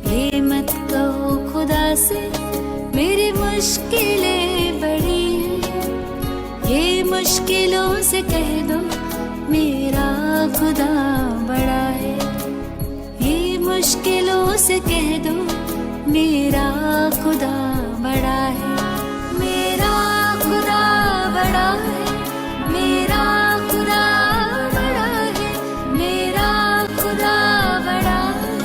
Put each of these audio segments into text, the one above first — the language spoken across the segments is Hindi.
ये मत कहो खुदा से मेरी मुश्किलें बड़ी हैं, ये मुश्किलों से कह दो मेरा खुदा बड़ा है। ये मुश्किलों से कह दो मेरा खुदा बड़ा है। मेरा खुदा बड़ा है, मेरा खुदा बड़ा है, मेरा खुदा बड़ा है।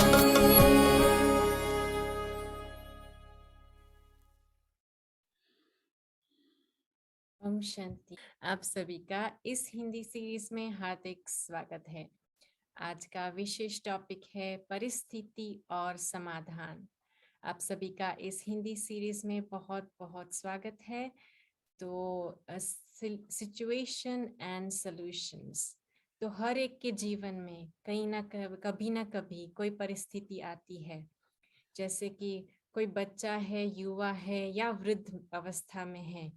ओम शांति। आप सभी का इस हिंदी सीरीज में हार्दिक स्वागत है। आज का विशेष टॉपिक है परिस्थिति और समाधान। आप सभी का इस हिंदी सीरीज में बहुत बहुत स्वागत है। तो सिचुएशन एंड सॉल्यूशंस, तो हर एक के जीवन में कभी ना कभी कोई परिस्थिति आती है। जैसे कि कोई बच्चा है, युवा है या वृद्ध अवस्था में है,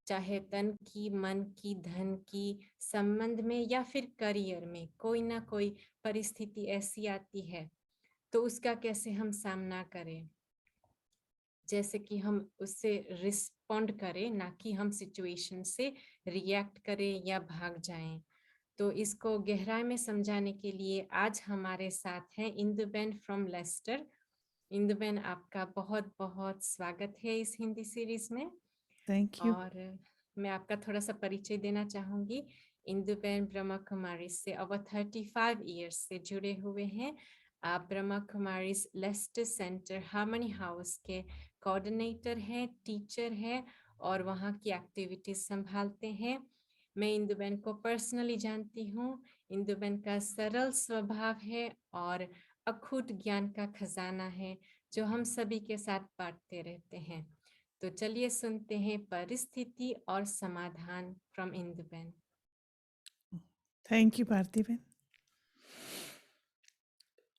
चाहे तन की, मन की, धन की, संबंध में या फिर करियर में कोई ना कोई परिस्थिति ऐसी आती है, तो उसका कैसे हम सामना करें, जैसे कि हम उससे रिस्पॉन्ड करें, ना कि हम सिचुएशन से रिएक्ट करें या भाग जाएं। तो इसको गहराई में समझाने के लिए आज हमारे साथ हैं इंदुबेन फ्रॉम लेस्टर। इंदुबेन, आपका बहुत बहुत स्वागत है इस हिंदी सीरीज में। Thank you. और मैं आपका थोड़ा सा परिचय देना चाहूंगी। इंदुबेन ब्रह्मा कुमारी से ओवर 35 इयर्स से जुड़े हुए हैं। आप Brahma Kumari Lester centre harmony house के कोऑर्डिनेटर हैं, टीचर हैं और वहाँ की एक्टिविटीज संभालते हैं। मैं इंदुबेन को पर्सनली जानती हूँ। इंदुबेन का सरल स्वभाव है और अखूट ज्ञान का खजाना है जो हम सभी के साथ बांटते रहते हैं। तो चलिए सुनते हैं परिस्थिति और समाधान फ्रॉम इंदुबेन। थैंक यू भारती बहन।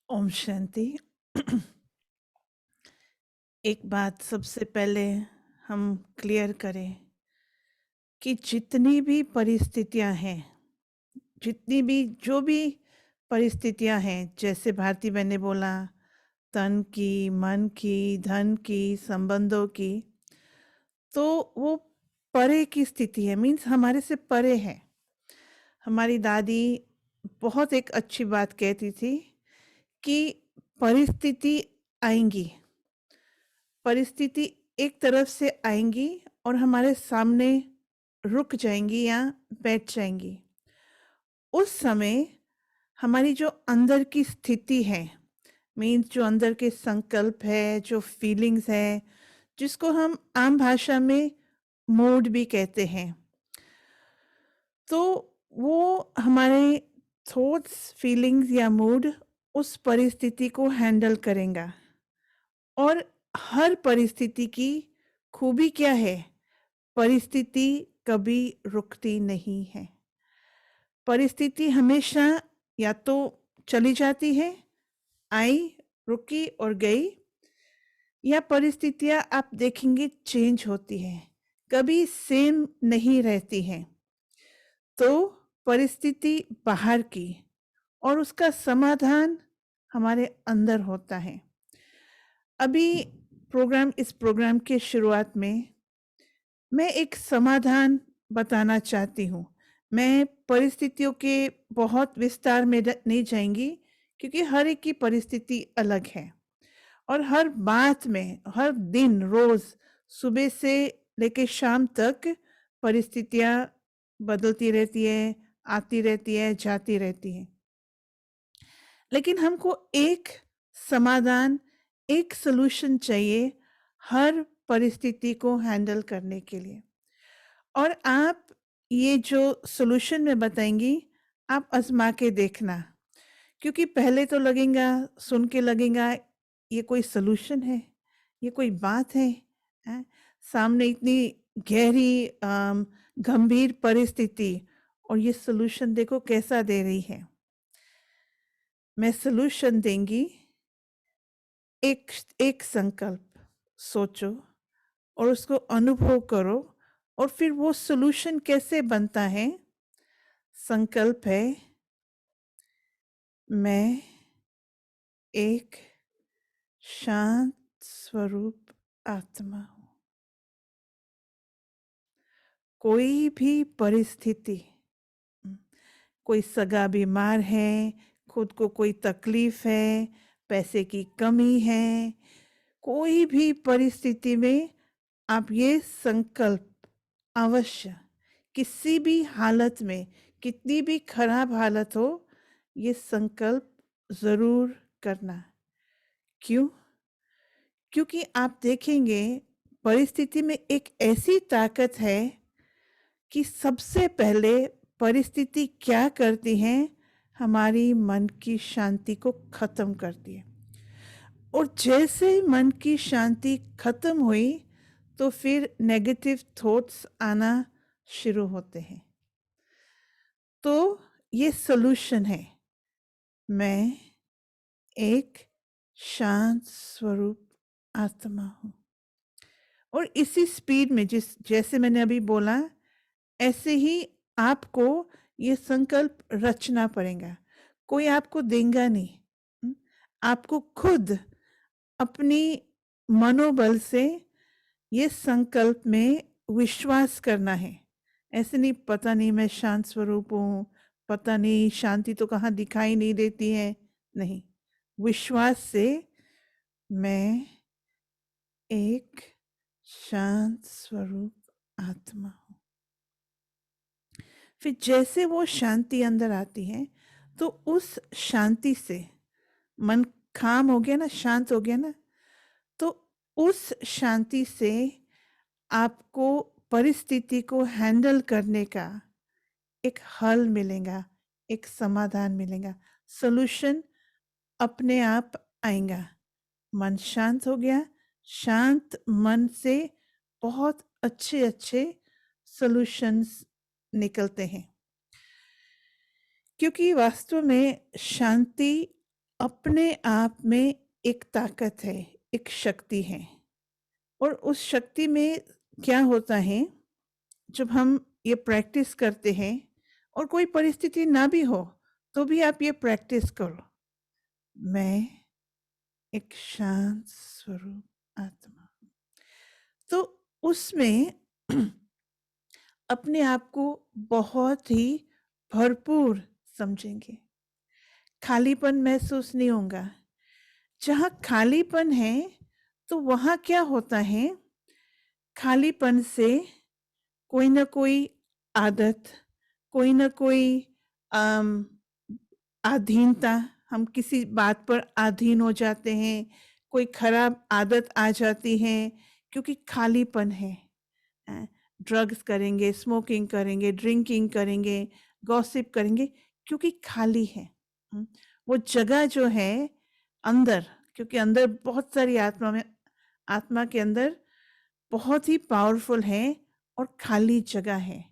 ओम शांति। एक बात सबसे पहले हम क्लियर करें कि जितनी भी परिस्थितियां हैं, जो भी परिस्थितियां हैं, जैसे भारती बहन ने बोला, तन की, मन की, धन की, संबंधों की, तो वो परे की स्थिति है, मीन्स हमारे से परे है। हमारी दादी बहुत एक अच्छी बात कहती थी कि परिस्थिति आएंगी, परिस्थिति एक तरफ से आएंगी और हमारे सामने रुक जाएंगी या बैठ जाएंगी। उस समय हमारी जो अंदर की स्थिति है, मीन्स जो अंदर के संकल्प है, जो फीलिंग्स है, जिसको हम आम भाषा में मूड भी कहते हैं, तो वो हमारे थॉट्स, फीलिंग्स या मूड उस परिस्थिति को हैंडल करेगा। और हर परिस्थिति की खूबी क्या है? परिस्थिति कभी रुकती नहीं है। परिस्थिति हमेशा या तो चली जाती है, आई, रुकी और गई, या परिस्थितियां आप देखेंगे चेंज होती है, कभी सेम नहीं रहती है। तो परिस्थिति बाहर की और उसका समाधान हमारे अंदर होता है। अभी इस प्रोग्राम के शुरुआत में मैं एक समाधान बताना चाहती हूँ। मैं परिस्थितियों के बहुत विस्तार में नहीं जाएंगी, क्योंकि हर एक की परिस्थिति अलग है और हर बात में, हर दिन, रोज, सुबह से लेकर शाम तक परिस्थितियां बदलती रहती है, आती रहती है, जाती रहती है। लेकिन हमको एक समाधान, एक सॉल्यूशन चाहिए हर परिस्थिति को हैंडल करने के लिए। और आप ये जो सॉल्यूशन में बताएंगी, आप आजमा के देखना, क्योंकि पहले तो लगेगा, सुन के लगेगा ये कोई सॉल्यूशन है, ये कोई बात है, हैं? सामने इतनी गहरी गंभीर परिस्थिति और ये सॉल्यूशन देखो कैसा दे रही है। मैं सॉल्यूशन देंगी, एक संकल्प सोचो और उसको अनुभव करो, और फिर वो सॉल्यूशन कैसे बनता है। संकल्प है, मैं एक शांत स्वरूप आत्मा हूं। कोई भी परिस्थिति, कोई सगा बीमार है, खुद को कोई तकलीफ है, पैसे की कमी है, कोई भी परिस्थिति में आप ये संकल्प अवश्य, किसी भी हालत में, कितनी भी खराब हालत हो, ये संकल्प जरूर करना। क्यों? क्योंकि आप देखेंगे परिस्थिति में एक ऐसी ताकत है कि सबसे पहले परिस्थिति क्या करती है, हमारी मन की शांति को खत्म करती है। और जैसे ही मन की शांति खत्म हुई तो फिर नेगेटिव थॉट्स आना शुरू होते हैं। तो ये सॉल्यूशन है, मैं एक शांत स्वरूप आत्मा हूं। और इसी स्पीड में जैसे मैंने अभी बोला, ऐसे ही आपको ये संकल्प रचना पड़ेगा। कोई आपको देगा नहीं, आपको खुद अपनी मनोबल से ये संकल्प में विश्वास करना है। ऐसे नहीं, पता नहीं मैं शांत स्वरूप हूँ, पता नहीं शांति तो कहाँ दिखाई नहीं देती है। नहीं, विश्वास से मैं एक शांत स्वरूप आत्मा हूँ। फिर जैसे वो शांति अंदर आती है तो उस शांति से मन खाम हो गया ना, शांत हो गया ना, तो उस शांति से आपको परिस्थिति को हैंडल करने का एक हल मिलेगा, एक समाधान मिलेगा, सॉल्यूशन अपने आप आएगा। मन शांत हो गया, शांत मन से बहुत अच्छे अच्छे सॉल्यूशंस निकलते हैं। क्योंकि वास्तव में शांति अपने आप में एक ताकत है, एक शक्ति है। और उस शक्ति में क्या होता है, जब हम ये प्रैक्टिस करते हैं और कोई परिस्थिति ना भी हो तो भी आप ये प्रैक्टिस करो, मैं एक शांत स्वरूप आत्मा हूं, तो उसमें अपने आप को बहुत ही भरपूर समझेंगे, खालीपन महसूस नहीं होगा। जहाँ खालीपन है तो वहाँ क्या होता है, खालीपन से कोई ना कोई आदत, कोई ना कोई अधीनता, हम किसी बात पर अधीन हो जाते हैं, कोई खराब आदत आ जाती है क्योंकि खालीपन है। ड्रग्स करेंगे, स्मोकिंग करेंगे, ड्रिंकिंग करेंगे, गॉसिप करेंगे क्योंकि खाली है। वो जगह जो है अंदर, क्योंकि अंदर बहुत सारी आत्मा के अंदर बहुत ही पावरफुल है और खाली जगह है।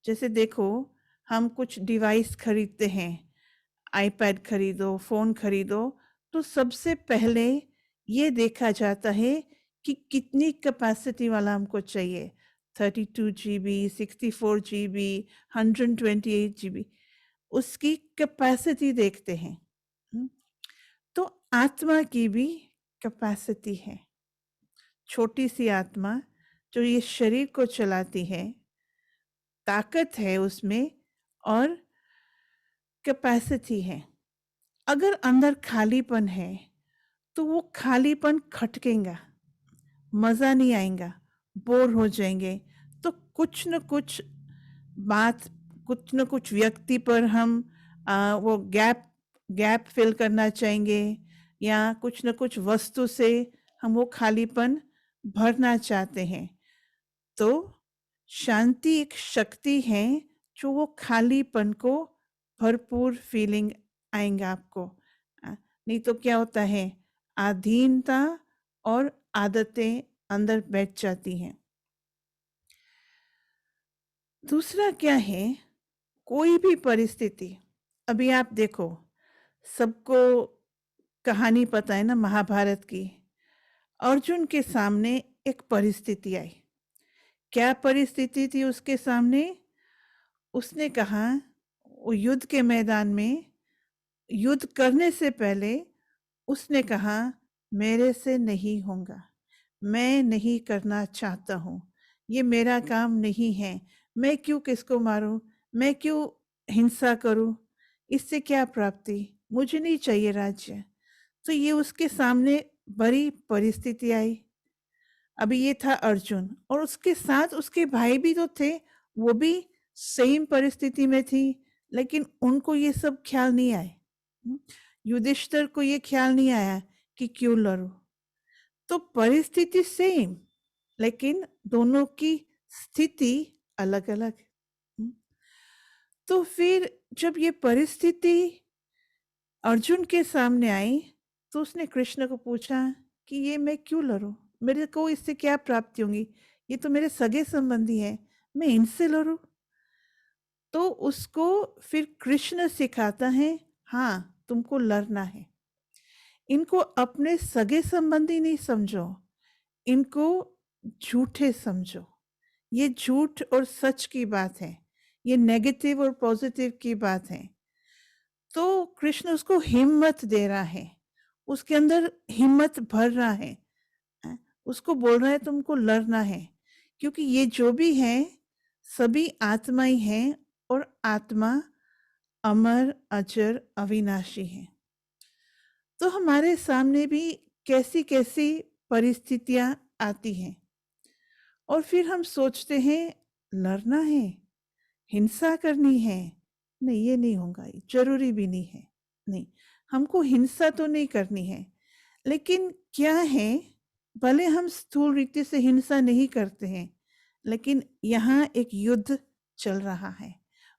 जैसे देखो, हम कुछ डिवाइस खरीदते हैं, आईपैड खरीदो, फोन खरीदो, तो सबसे पहले ये देखा जाता है कि कितनी कैपेसिटी वाला हमको चाहिए, 32 GB, 64 GB, 128 GB, उसकी कैपेसिटी देखते हैं। तो आत्मा की भी कैपेसिटी है, छोटी सी आत्मा जो ये शरीर को चलाती है, ताकत है उसमें और कैपेसिटी है। अगर अंदर खालीपन है तो वो खालीपन खटकेगा, मजा नहीं आएगा, बोर हो जाएंगे, तो कुछ न कुछ बात, कुछ न कुछ व्यक्ति पर हम वो गैप फिल करना चाहेंगे, या कुछ न कुछ वस्तु से हम वो खालीपन भरना चाहते हैं। तो शांति एक शक्ति है जो वो खालीपन को भरपूर फीलिंग आएगा आपको। नहीं तो क्या होता है, अधीनता और आदतें अंदर बैठ जाती हैं। दूसरा क्या है, कोई भी परिस्थिति, अभी आप देखो, सबको कहानी पता है ना महाभारत की। अर्जुन के सामने एक परिस्थिति आई। क्या परिस्थिति थी उसके सामने? उसने कहा, वो युद्ध के मैदान में युद्ध करने से पहले उसने कहा, मेरे से नहीं होगा, मैं नहीं करना चाहता हूँ, ये मेरा काम नहीं है, मैं क्यों किसको मारूं, मैं क्यों हिंसा करूं, इससे क्या प्राप्ति, मुझे नहीं चाहिए राज्य। तो ये उसके सामने बड़ी परिस्थिति आई। अभी ये था अर्जुन और उसके साथ उसके भाई भी तो थे, वो भी सेम परिस्थिति में थी, लेकिन उनको ये सब ख्याल नहीं आए। युधिष्ठिर को ये ख्याल नहीं आया कि क्यों लड़ूं। तो परिस्थिति सेम, लेकिन दोनों की स्थिति अलग अलग। तो फिर जब ये परिस्थिति अर्जुन के सामने आई तो उसने कृष्ण को पूछा कि ये मैं क्यों लड़ूं, मेरे को इससे क्या प्राप्ति होगी, ये तो मेरे सगे संबंधी है, मैं इनसे लड़ूं। तो उसको फिर कृष्ण सिखाता है, हाँ तुमको लड़ना है, इनको अपने सगे संबंधी नहीं समझो, इनको झूठे समझो। ये झूठ और सच की बात है, ये नेगेटिव और पॉजिटिव की बात है। तो कृष्ण उसको हिम्मत दे रहा है, उसके अंदर हिम्मत भर रहा है, उसको बोल रहा है तुमको लड़ना है, क्योंकि ये जो भी है सभी आत्मा ही है और आत्मा अमर अजर अविनाशी है। तो हमारे सामने भी कैसी कैसी परिस्थितियां आती हैं और फिर हम सोचते हैं लड़ना है, हिंसा करनी है, नहीं ये नहीं होगा, ये जरूरी भी नहीं है, नहीं हमको हिंसा तो नहीं करनी है। लेकिन क्या है, भले हम स्थूल रीति से हिंसा नहीं करते हैं, लेकिन यहाँ एक युद्ध चल रहा है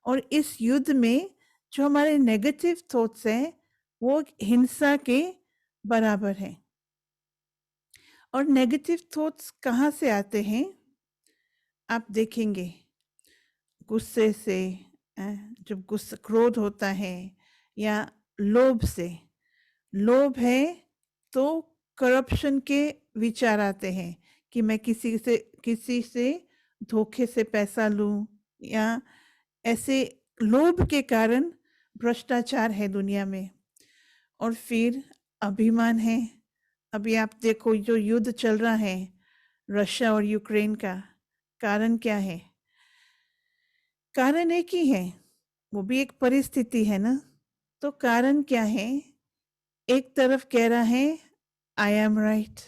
और इस युद्ध में जो हमारे नेगेटिव थॉट्स हैं वो हिंसा के बराबर है। और नेगेटिव थॉट्स कहाँ से आते हैं, आप देखेंगे गुस्से से, जब गुस्सा क्रोध होता है, या लोभ से, लोभ है तो करप्शन के विचार आते हैं कि मैं किसी से धोखे से पैसा लूं, या ऐसे लोभ के कारण भ्रष्टाचार है दुनिया में। और फिर अभिमान है। अभी आप देखो जो युद्ध चल रहा है रशिया और यूक्रेन का, कारण क्या है, कारण एक ही है, वो भी एक परिस्थिति है ना। तो कारण क्या है, एक तरफ कह रहा है आई एम राइट,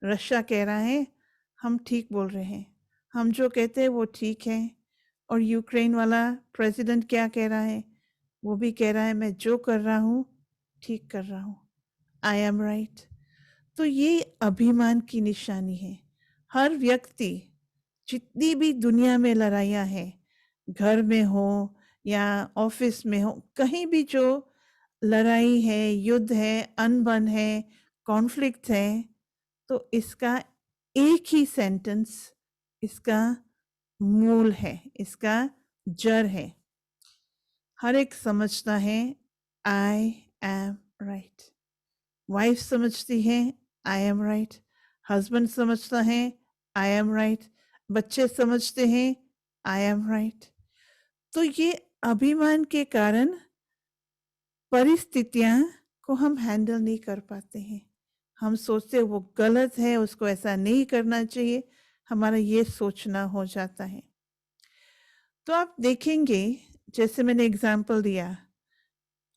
रशिया कह रहा है हम ठीक बोल रहे हैं, हम जो कहते हैं वो ठीक है। और यूक्रेन वाला प्रेसिडेंट क्या कह रहा है, वो भी कह रहा है मैं जो कर रहा हूँ ठीक कर रहा हूँ, आई एम राइट। तो ये अभिमान की निशानी है। हर व्यक्ति, जितनी भी दुनिया में लड़ाइयाँ हैं, घर में हो या ऑफिस में हो, कहीं भी जो लड़ाई है, युद्ध है, अनबन है, कॉन्फ्लिक्ट है, तो इसका एक ही सेंटेंस इसका मूल है, इसका जड़ है। हर एक समझता है आई एम राइट, वाइफ समझती है आई एम राइट, हस्बैंड समझता है आई एम राइट, बच्चे समझते हैं आई एम राइट। तो ये अभिमान के कारण परिस्थितियां को हम हैंडल नहीं कर पाते हैं। हम सोचते हैं वो गलत है, उसको ऐसा नहीं करना चाहिए, हमारा ये सोचना हो जाता है। तो आप देखेंगे जैसे मैंने एग्जाम्पल दिया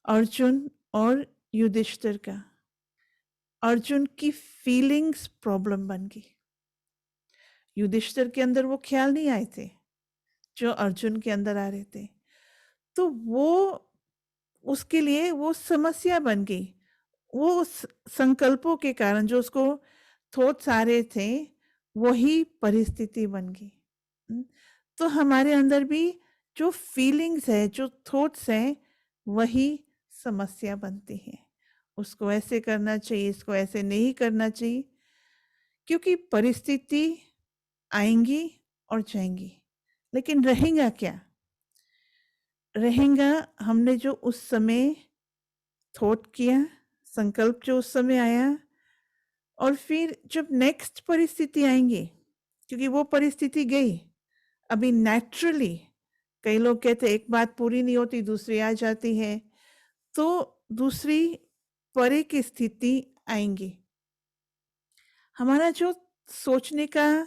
अर्जुन और युधिष्ठिर का, अर्जुन की फीलिंग्स प्रॉब्लम बन गई, युधिष्ठिर के अंदर वो ख्याल नहीं आए थे जो अर्जुन के अंदर आ रहे थे। तो वो उसके लिए वो समस्या बन गई, वो संकल्पों के कारण जो उसको थॉट्स आ रहे थे वही परिस्थिति बन गई। तो हमारे अंदर भी जो फीलिंग्स है, जो थॉट्स हैं, वही समस्या बनती है। उसको ऐसे करना चाहिए, इसको ऐसे नहीं करना चाहिए, क्योंकि परिस्थिति आएंगी और जाएंगी, लेकिन रहेगा क्या, रहेगा हमने जो उस समय थॉट किया, संकल्प जो उस समय आया, और फिर जब नेक्स्ट परिस्थिति आएंगी, क्योंकि वो परिस्थिति गई, अभी नेचुरली कई लोग कहते एक बात पूरी नहीं होती दूसरी आ जाती है, तो दूसरी परे की स्थिति आएंगे। हमारा जो सोचने का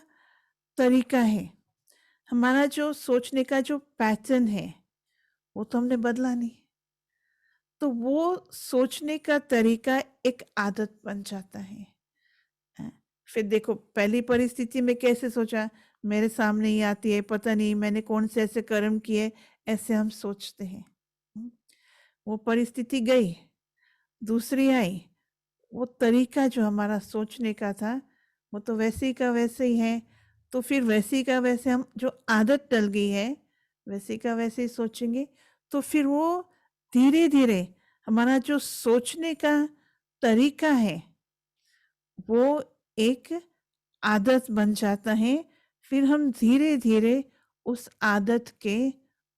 तरीका है, हमारा जो सोचने का जो पैटर्न है, वो तो हमने बदला नहीं। तो वो सोचने का तरीका एक आदत बन जाता है। फिर देखो, पहली परिस्थिति में कैसे सोचा, मेरे सामने ही आती है, पता नहीं मैंने कौन से ऐसे कर्म किए, ऐसे हम सोचते हैं। वो परिस्थिति गई, दूसरी आई, वो तरीका जो हमारा सोचने का था वो तो वैसे ही का वैसे ही है। तो फिर वैसे ही का वैसे हम, जो आदत डल गई है वैसे ही का वैसे ही सोचेंगे। तो फिर वो धीरे धीरे हमारा जो सोचने का तरीका है वो एक आदत बन जाता है। फिर हम धीरे धीरे उस आदत के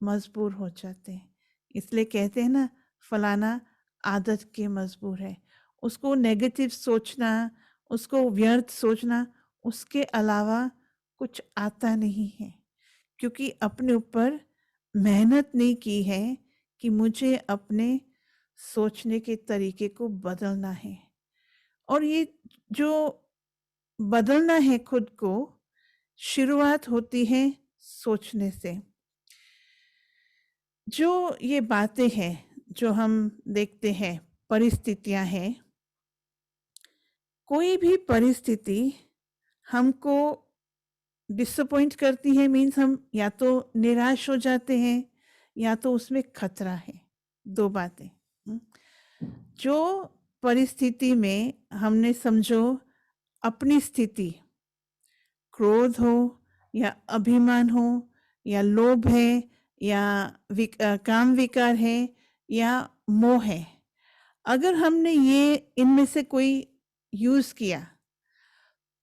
मजबूर हो जाते हैं। इसलिए कहते हैं ना, फलाना आदत के मजबूर है। उसको नेगेटिव सोचना, उसको व्यर्थ सोचना, उसके अलावा कुछ आता नहीं है, क्योंकि अपने ऊपर मेहनत नहीं की है कि मुझे अपने सोचने के तरीके को बदलना है। और ये जो बदलना है खुद को, शुरुआत होती है सोचने से। जो ये बातें हैं जो हम देखते हैं, परिस्थितियां हैं, कोई भी परिस्थिति हमको डिसअपॉइंट करती है, मीन्स हम या तो निराश हो जाते हैं या तो उसमें खतरा है। दो बातें। जो परिस्थिति में हमने समझो अपनी स्थिति, क्रोध हो या अभिमान हो या लोभ है या काम विकार है या मोह है, अगर हमने ये इनमें से कोई यूज किया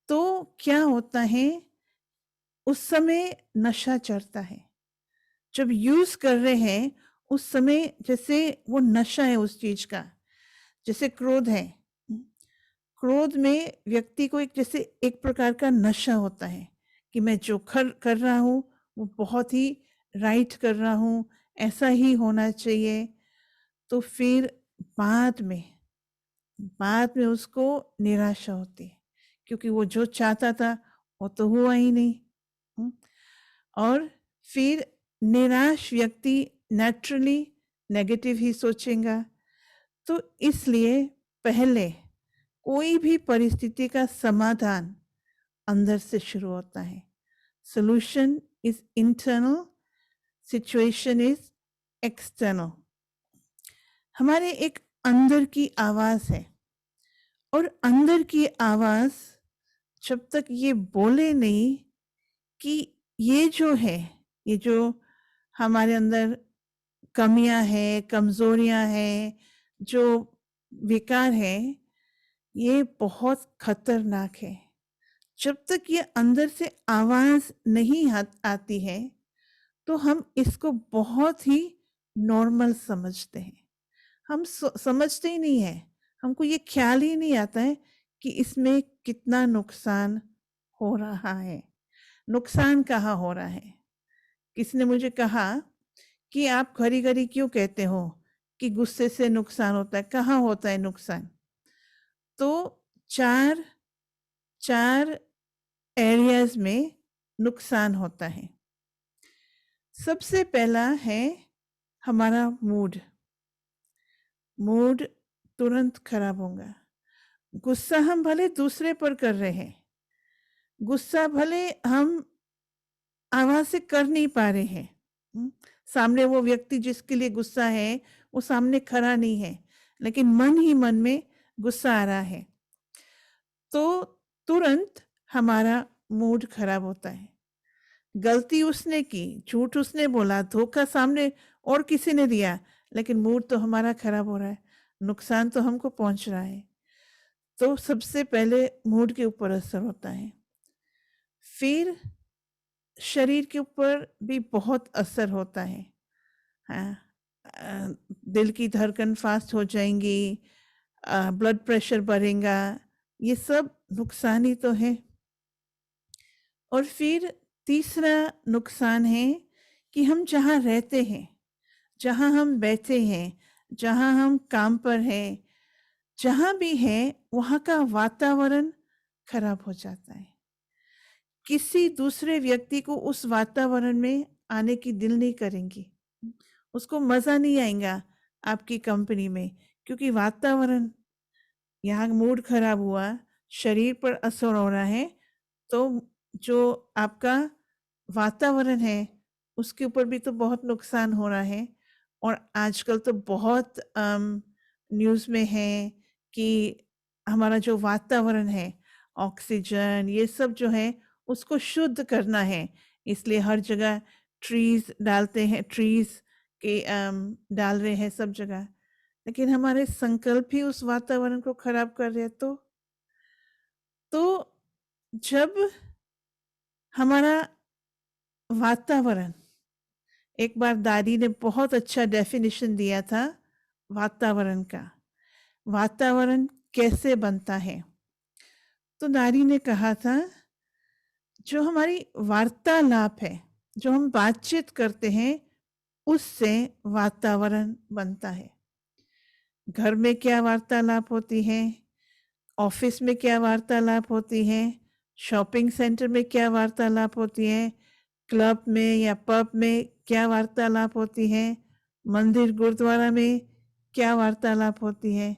तो क्या होता है, उस समय नशा चढ़ता है। जब यूज कर रहे हैं उस समय जैसे वो नशा है उस चीज का। जैसे क्रोध है, क्रोध में व्यक्ति को एक जैसे एक प्रकार का नशा होता है कि मैं जो कर रहा हूँ वो बहुत ही राइट कर रहा हूँ, ऐसा ही होना चाहिए। तो फिर बाद में उसको निराशा होती है, क्योंकि वो जो चाहता था वो तो हुआ ही नहीं। और फिर निराश व्यक्ति नेचुरली नेगेटिव ही सोचेगा। तो इसलिए पहले कोई भी परिस्थिति का समाधान अंदर से शुरू होता है। Solution is internal, situation is external. हमारे एक अंदर की आवाज है, और अंदर की आवाज जब तक ये बोले नहीं कि ये जो है, ये जो हमारे अंदर कमियां है, कमजोरियां है, जो विकार है, ये बहुत खतरनाक है। जब तक ये अंदर से आवाज नहीं आती है तो हम इसको बहुत ही नॉर्मल समझते हैं। हम समझते ही नहीं है, हमको ये ख्याल ही नहीं आता है कि इसमें कितना नुकसान हो रहा है। नुकसान कहाँ हो रहा है? किसने मुझे कहा कि आप घड़ी घड़ी क्यों कहते हो कि गुस्से से नुकसान होता है? कहाँ होता है नुकसान? तो चार एरियाज में नुकसान होता है। सबसे पहला है हमारा मूड तुरंत खराब होगा। गुस्सा हम भले दूसरे पर कर रहे हैं, गुस्सा भले हम आवाज से कर नहीं पा रहे हैं, सामने वो व्यक्ति जिसके लिए गुस्सा है वो सामने खड़ा नहीं है, लेकिन मन ही मन में गुस्सा आ रहा है, तो तुरंत हमारा मूड खराब होता है। गलती उसने की, झूठ उसने बोला, धोखा सामने और किसी ने दिया, लेकिन मूड तो हमारा खराब हो रहा है, नुकसान तो हमको पहुंच रहा है। तो सबसे पहले मूड के ऊपर असर होता है। फिर शरीर के ऊपर भी बहुत असर होता है। हाँ, दिल की धड़कन फास्ट हो जाएंगी, ब्लड प्रेशर बढ़ेगा, ये सब नुकसान ही तो है। और फिर तीसरा नुकसान है कि हम जहाँ रहते हैं, जहाँ हम बैठे हैं, जहाँ हम काम पर हैं, जहाँ भी है वहाँ का वातावरण खराब हो जाता है। किसी दूसरे व्यक्ति को उस वातावरण में आने की दिल नहीं करेंगी। उसको मज़ा नहीं आएगा आपकी कंपनी में, क्योंकि वातावरण, यहाँ मूड खराब हुआ, शरीर पर असर हो रहा है, तो जो आपका वातावरण है, उसके ऊपर भी तो बहुत नुकसान हो रहा है। और आजकल तो बहुत न्यूज़ में है कि हमारा जो वातावरण है, ऑक्सीजन, ये सब जो है, उसको शुद्ध करना है। इसलिए हर जगह ट्रीज़ डालते हैं, ट्रीज़ के डाल रहे हैं सब जगह। लेकिन हमारे संकल्प ही उस वातावरण को खराब कर रहे हैं तो जब हमारा वातावरण, एक बार दादी ने बहुत अच्छा डेफिनेशन दिया था वातावरण का। वातावरण कैसे बनता है? तो दादी ने कहा था, जो हमारी वार्तालाप है, जो हम बातचीत करते हैं, उससे वातावरण बनता है। घर में क्या वार्तालाप होती है, ऑफिस में क्या वार्तालाप होती है, शॉपिंग सेंटर में क्या वार्तालाप होती है, क्लब में या पब में क्या वार्तालाप होती है, मंदिर गुरुद्वारा में क्या वार्तालाप होती है।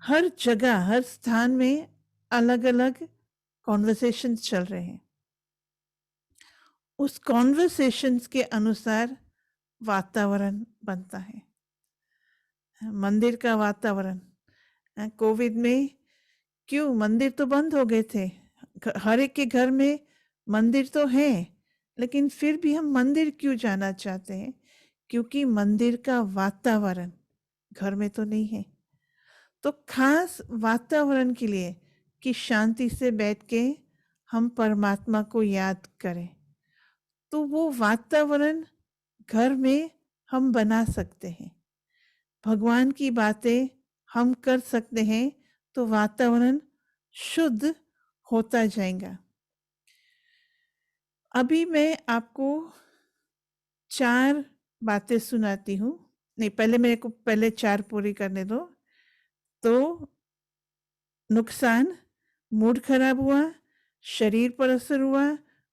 हर जगह, हर स्थान में अलग अलग कॉन्वर्सेशंस चल रहे हैं। उस कॉन्वर्सेशंस के अनुसार वातावरण बनता है। मंदिर का वातावरण, कोविड में क्यों मंदिर तो बंद हो गए थे, हर एक के घर में मंदिर तो है, लेकिन फिर भी हम मंदिर क्यों जाना चाहते हैं? क्योंकि मंदिर का वातावरण घर में तो नहीं है। तो खास वातावरण के लिए कि शांति से बैठ के हम परमात्मा को याद करें, तो वो वातावरण घर में हम बना सकते हैं। भगवान की बातें हम कर सकते हैं, तो वातावरण शुद्ध होता जाएगा। अभी मैं आपको 4 बातें सुनाती हूँ। नहीं, पहले मेरे को पहले 4 पूरी करने दो। तो नुकसान, मूड खराब हुआ, शरीर पर असर हुआ,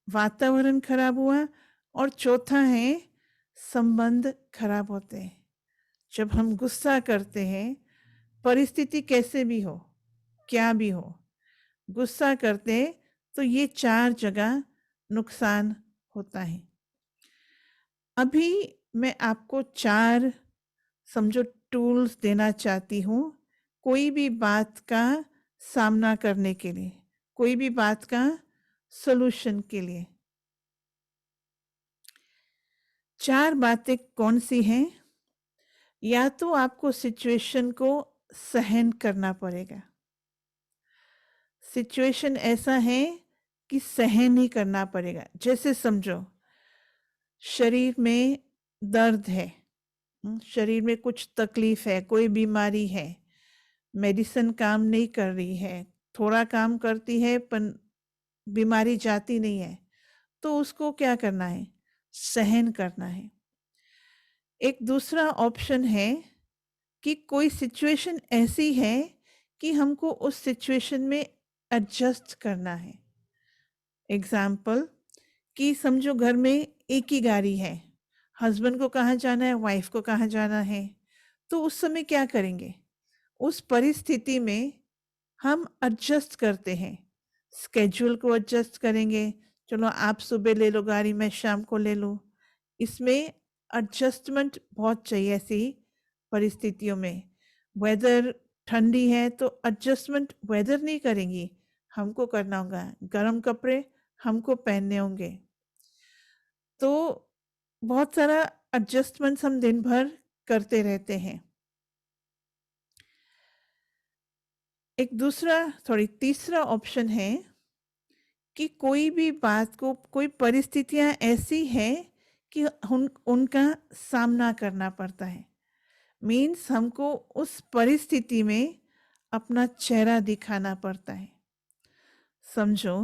वातावरण खराब हुआ, और चौथा है संबंध खराब होते हैं। जब हम गुस्सा करते हैं, परिस्थिति कैसे भी हो, क्या भी हो, गुस्सा करते हैं तो ये 4 जगह नुकसान होता है। अभी मैं आपको 4 समझो टूल्स देना चाहती हूँ, कोई भी बात का सामना करने के लिए, कोई भी बात का सॉल्यूशन के लिए। 4 बातें कौन सी हैं? या तो आपको सिचुएशन को सहन करना पड़ेगा। सिचुएशन ऐसा है कि सहन ही करना पड़ेगा। जैसे समझो शरीर में दर्द है, शरीर में कुछ तकलीफ है, कोई बीमारी है, मेडिसिन काम नहीं कर रही है, थोड़ा काम करती है पर बीमारी जाती नहीं है, तो उसको क्या करना है? सहन करना है। एक दूसरा ऑप्शन है कि कोई सिचुएशन ऐसी है कि हमको उस सिचुएशन में एडजस्ट करना है। एग्जाम्पल कि समझो घर में एक ही गाड़ी है, हस्बैंड को कहाँ जाना है, वाइफ को कहाँ जाना है, तो उस समय क्या करेंगे? उस परिस्थिति में हम एडजस्ट करते हैं, स्केड्यूल को एडजस्ट करेंगे। चलो आप सुबह ले लो गाड़ी, मैं शाम को ले लूँ। इसमें एडजस्टमेंट बहुत चाहिए ऐसी परिस्थितियों में। वेदर ठंडी है तो एडजस्टमेंट वेदर नहीं करेंगी, हमको करना होगा। गर्म कपड़े हमको पहनने होंगे। तो बहुत सारा एडजस्टमेंट्स हम दिन भर करते रहते हैं। एक दूसरा तीसरा ऑप्शन है कि कोई भी बात को, कोई परिस्थितियां ऐसी है कि उनका सामना करना पड़ता है। मीन्स हमको उस परिस्थिति में अपना चेहरा दिखाना पड़ता है। समझो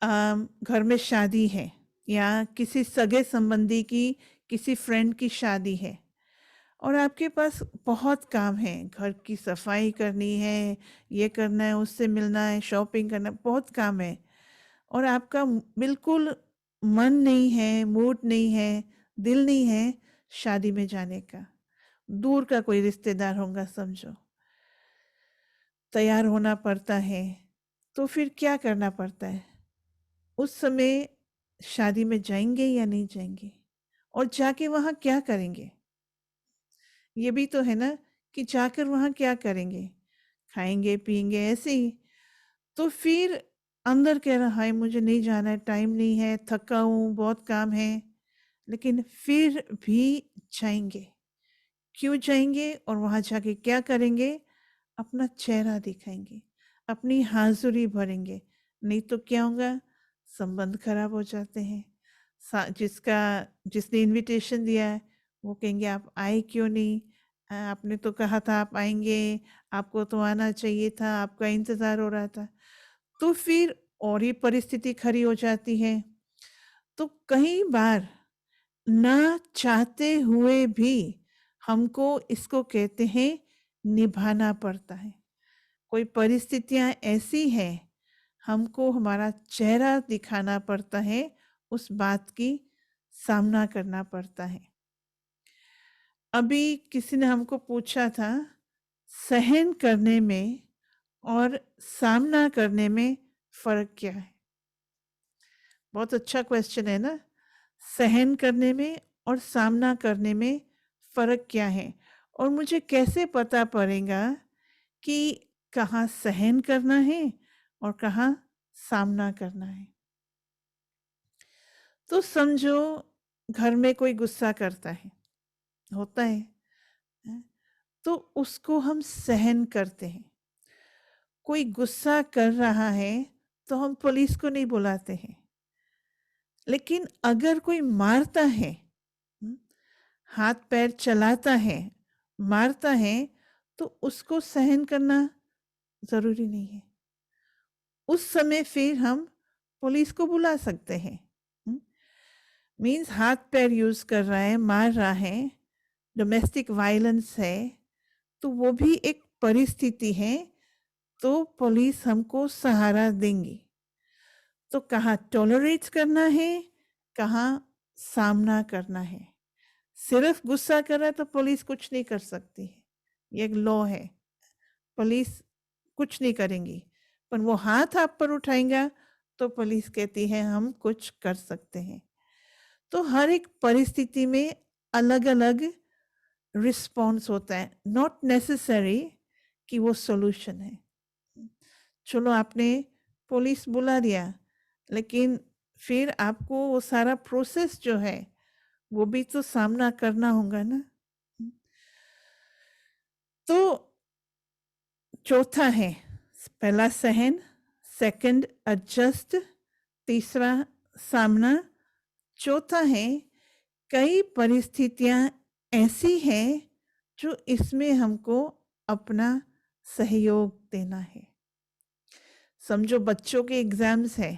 घर में शादी है या किसी सगे संबंधी की, किसी फ्रेंड की शादी है, और आपके पास बहुत काम है, घर की सफाई करनी है, ये करना है, उससे मिलना है, शॉपिंग करना है, बहुत काम है और आपका बिल्कुल मन नहीं है, मूड नहीं है, दिल नहीं है शादी में जाने का। दूर का कोई रिश्तेदार होगा समझो, तैयार होना पड़ता है, तो फिर क्या करना पड़ता है? उस समय शादी में जाएंगे या नहीं जाएंगे और जाके वहाँ क्या करेंगे? ये भी तो है ना कि जाकर वहाँ क्या करेंगे? खाएंगे पिएंगे ऐसे ही। तो फिर अंदर कह रहा है मुझे नहीं जाना है, टाइम नहीं है, थका हूँ, बहुत काम है, लेकिन फिर भी जाएंगे। क्यों जाएंगे और वहाँ जाके क्या करेंगे? अपना चेहरा दिखाएंगे, अपनी हाज़ुरी भरेंगे, नहीं तो क्या होगा? संबंध खराब हो जाते हैं। जिसने इनविटेशन दिया है वो कहेंगे आप आए क्यों नहीं? आपने तो कहा था आप आएंगे, आपको तो आना चाहिए था, आपका इंतज़ार हो रहा था। तो फिर और ही परिस्थिति खड़ी हो जाती है। तो कई बार ना चाहते हुए भी हमको इसको कहते हैं निभाना पड़ता है। कोई परिस्थितियाँ ऐसी हैं, हमको हमारा चेहरा दिखाना पड़ता है, उस बात की सामना करना पड़ता है। अभी किसी ने हमको पूछा था, सहन करने में और सामना करने में फ़र्क क्या है? बहुत अच्छा क्वेश्चन है ना? सहन करने में और सामना करने में फ़र्क क्या है? और मुझे कैसे पता पड़ेगा कि कहाँ सहन करना है और कहाँ सामना करना है? तो समझो घर में कोई गुस्सा करता है, होता है, हैं? तो उसको हम सहन करते हैं। कोई गुस्सा कर रहा है तो हम पुलिस को नहीं बुलाते हैं। लेकिन अगर कोई मारता है, हुँ? हाथ पैर चलाता है, मारता है, तो उसको सहन करना ज़रूरी नहीं है। उस समय फिर हम पुलिस को बुला सकते हैं। हुँ? मीन्स हाथ पैर यूज़ कर रहा है, मार रहा है, डोमेस्टिक वायलेंस है, तो वो भी एक परिस्थिति है, तो पुलिस हमको सहारा देंगी। तो कहाँ टॉलरेट करना है, कहाँ सामना करना है। सिर्फ गुस्सा कर रहा है तो पुलिस कुछ नहीं कर सकती है, ये एक लॉ है। पुलिस कुछ नहीं करेंगी, पर वो हाथ आप पर उठाएगा तो पुलिस कहती है हम कुछ कर सकते हैं। तो हर एक परिस्थिति में अलग-अलग रिस्पॉन्स होता है, नॉट नेसेसरी कि वो सॉल्यूशन है। चलो आपने पुलिस बुला दिया, लेकिन फिर आपको वो सारा प्रोसेस जो है, वो भी तो सामना करना होगा ना। तो चौथा है, पहला सहन, सेकंड एडजस्ट, तीसरा सामना, चौथा है कई परिस्थितियां ऐसी हैं जो इसमें हमको अपना सहयोग देना है। समझो बच्चों के एग्जाम्स है,